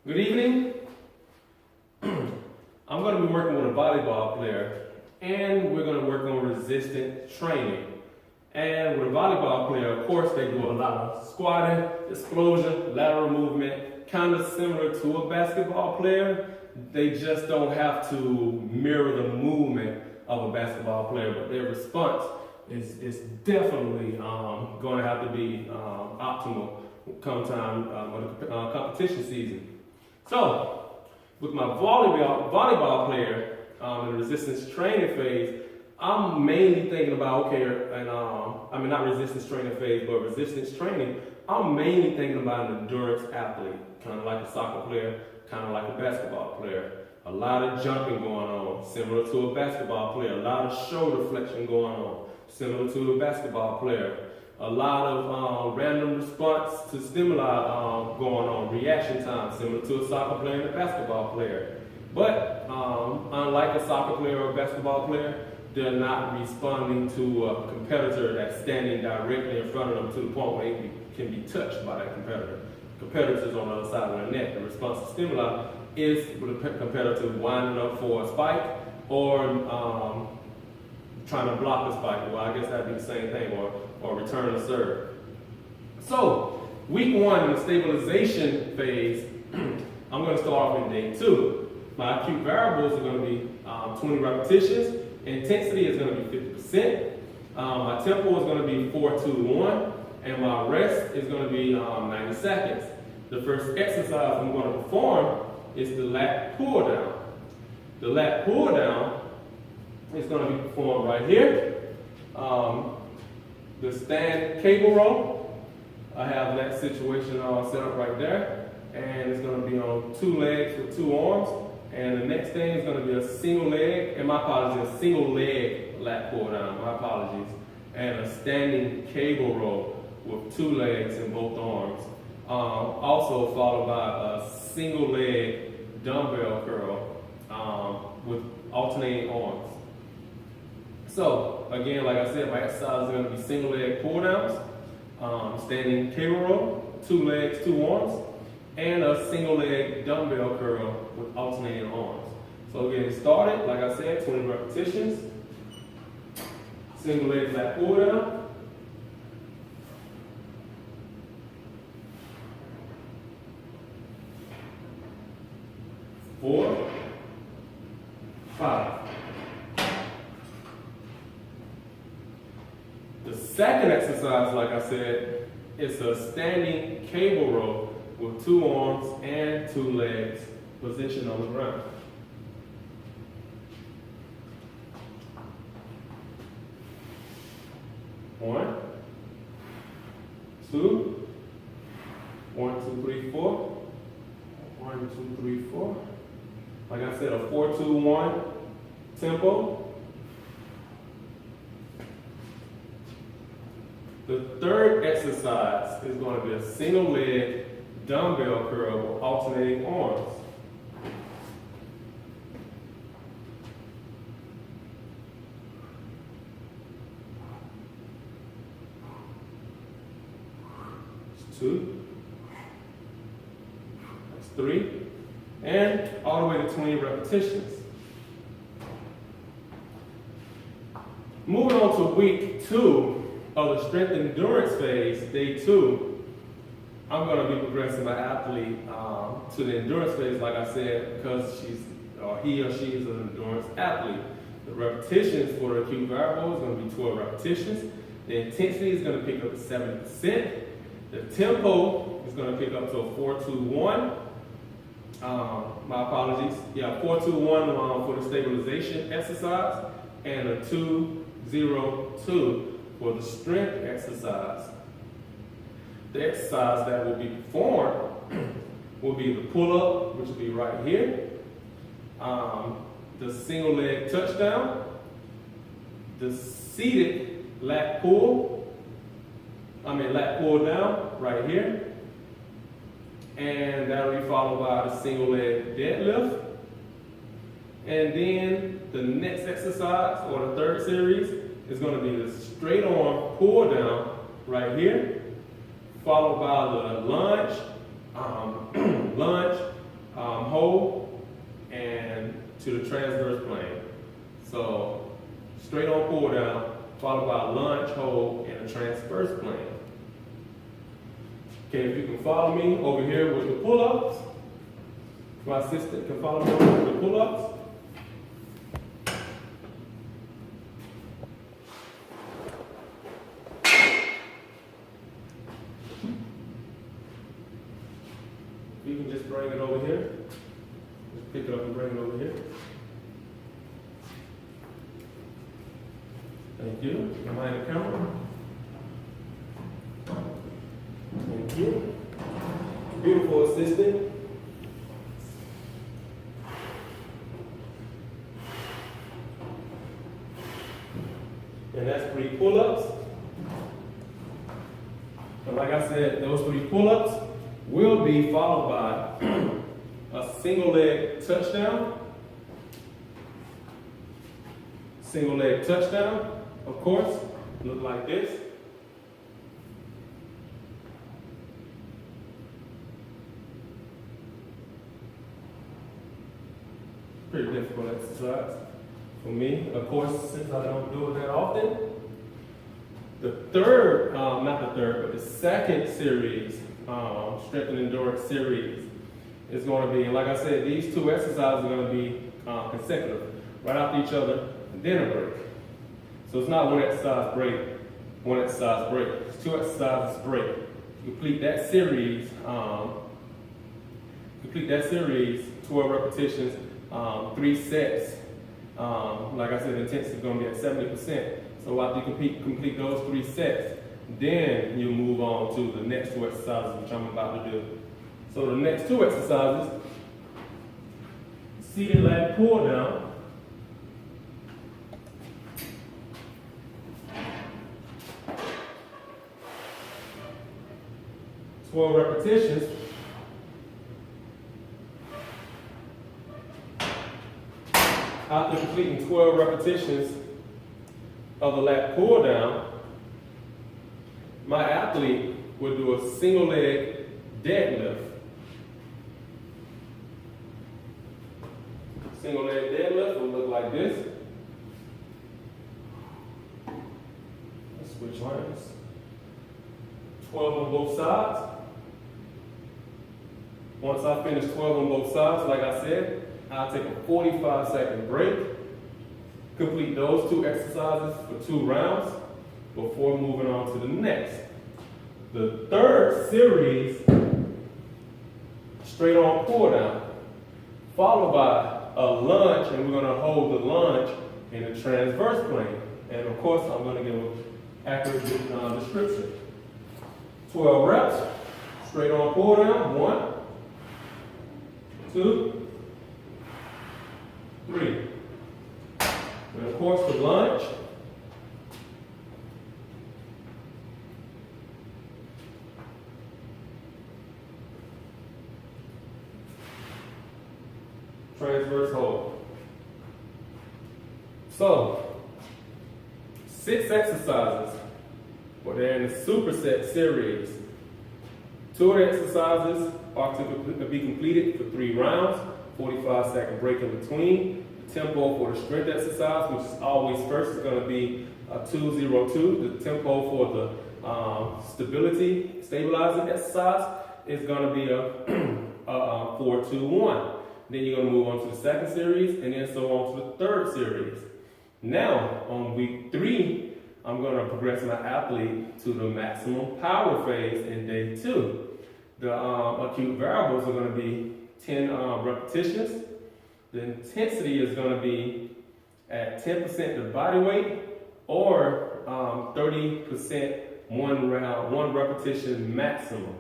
Good evening. I'm going to be working with a volleyball player, and we're going to work on resistance training. And with a volleyball player, of course, they do a lot of squatting, explosion, lateral movement, kind of similar to a basketball player. They just don't have to mirror the movement of a basketball player, but their response is definitely going to have to be optimal come time of the competition season. So, with my volleyball player in the resistance training phase, I'm mainly thinking about, not resistance training phase, but resistance training, I'm mainly thinking about an endurance athlete, kind of like a soccer player, kind of like a basketball player. A lot of jumping going on, similar to a basketball player. A lot of shoulder flexion going on, similar to a basketball player. A lot of random response to stimuli going on, reaction time, similar to a soccer player and a basketball player. But unlike a soccer player or a basketball player, they're not responding to a competitor that's standing directly in front of them to the point where they can be touched by that competitor. Competitors on the other side of the net. The response to stimuli is with a competitor winding up for a spike or trying to block a spike. Well, I guess that'd be the same thing, or return a serve. So, week one in the stabilization phase, I'm going to start off in day 2. My acute variables are going to be 20 repetitions. Intensity is going to be 50%. My tempo is going to be 4-2-1. And my rest is going to be 90 seconds. The first exercise I'm going to perform is the lat pull down. The lat pull down is going to be performed right here. The stand cable row, I have that situation all set up right there. And it's going to be on 2 legs with 2 arms. And the next thing is going to be a single leg, and my apologies, a single leg lat pull down, my apologies. And a standing cable row with 2 legs in both arms. Also followed by a single leg dumbbell curl with alternating arms. So, again, like I said, my exercises are going to be single leg pull downs, standing cable row, 2 legs, 2 arms, and a single leg dumbbell curl with alternating arms. So, getting started, like I said, 20 repetitions, single leg lat pull down. 4, 5. The second exercise, like I said, is a standing cable row with 2 arms and 2 legs positioned on the ground. 1, 2, 1, 2, 3, 4. 1, 2, 3, 4. Like I said, a 4-2-1 tempo. The third exercise is going to be a single leg dumbbell curl with alternating arms. That's 2. That's 3. And all the way to 20 repetitions. Moving on to week 2 of the strength and endurance phase, day 2, I'm going to be progressing my athlete to the endurance phase, like I said, because he or she is an endurance athlete. The repetitions for the acute variable is going to be 12 repetitions. The intensity is going to pick up to 70%. The tempo is going to pick up to a 4-2-1. My apologies. 4-2-1 for the stabilization exercise, and a 2-0-2 for the strength exercise. The exercise that will be performed will be the pull-up, which will be right here, the single leg touchdown, the seated lat pull down right here, and that'll be followed by the single leg deadlift. And then the next exercise, or the third series, is going to be the straight arm pull down right here, followed by the lunge, hold and to the transverse plane. So straight on pull down, followed by a lunge, hold, and a transverse plane. Okay, if you can follow me over here with the pull-ups, my assistant can follow me over with the pull-ups. You can just bring it over here. Just pick it up and bring it over here. Thank you. Behind the camera. Thank you. Beautiful assistant. And that's 3 pull-ups. And like I said, those 3 pull-ups will be followed by a single leg touchdown. Single leg touchdown, of course, look like this. Pretty difficult exercise for me, of course, since I don't do it that often. The third, not the third, but the second series, strength and endurance series, is going to be, and like I said, these 2 exercises are going to be consecutive, right after each other, and then a break. So it's not one exercise break, one exercise break. It's 2 exercises break. Complete that series, 12 repetitions, 3 sets. Like I said, the intensity is going to be at 70%. So after you complete those 3 sets, then you move on to the next 2 exercises, which I'm about to do. So the next 2 exercises, seated leg pull down. Twelve repetitions. After completing 12 repetitions of the lat pull down, my athlete will do a single leg deadlift. Single leg deadlift will look like this. Let's switch lanes. 12 on both sides. Once I finish 12 on both sides, like I said, I'll take a 45-second break, complete those 2 exercises for 2 rounds before moving on to the next. The third series, straight on pull down, followed by a lunge, and we're going to hold the lunge in a transverse plane. And of course, I'm going to give an accurate description. 12 reps, straight on pull down, 1, 2, 3. And of course, the lunge. Transverse hold. So, 6 exercises, but they're in the superset series. 2 of the exercises are to be completed for 3 rounds, 45-second break in between. The tempo for the strength exercise, which is always first, is going to be a 2-0-2. The tempo for the stabilizing exercise is going to be a 4-2-1. Then you're going to move on to the second series, and then so on to the third series. Now, on week 3, I'm going to progress my athlete to the maximum power phase in day 2. The acute variables are going to be 10 repetitions. The intensity is going to be at 10% of body weight, or 30% one repetition maximum.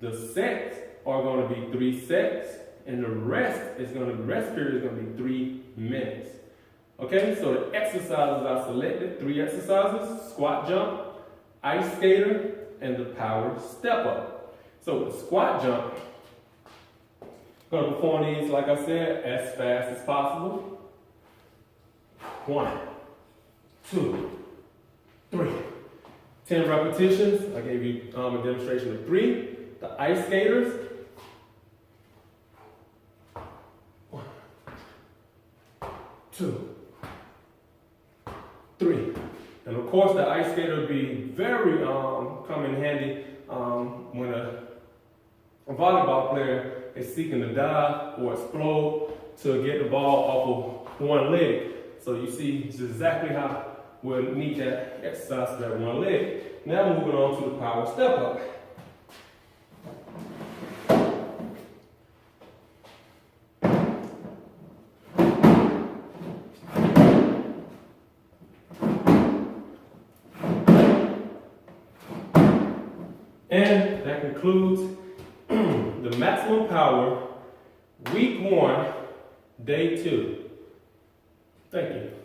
The sets are going to be 3 sets, and the rest period is going to be 3 minutes. Okay, so the exercises I selected, 3 exercises: squat jump, ice skater, and the power step up. So the squat jump, I'm going to perform these, like I said, as fast as possible. 1, 2, 3. 10 repetitions. I gave you a demonstration of 3. The ice skaters, course, the ice skater will be very come in handy when a volleyball player is seeking to dive or explode to get the ball off of one leg. So you see just exactly how we'll need that exercise for that one leg. Now moving on to the power step up. And that concludes the maximum power week 1, day 2. Thank you.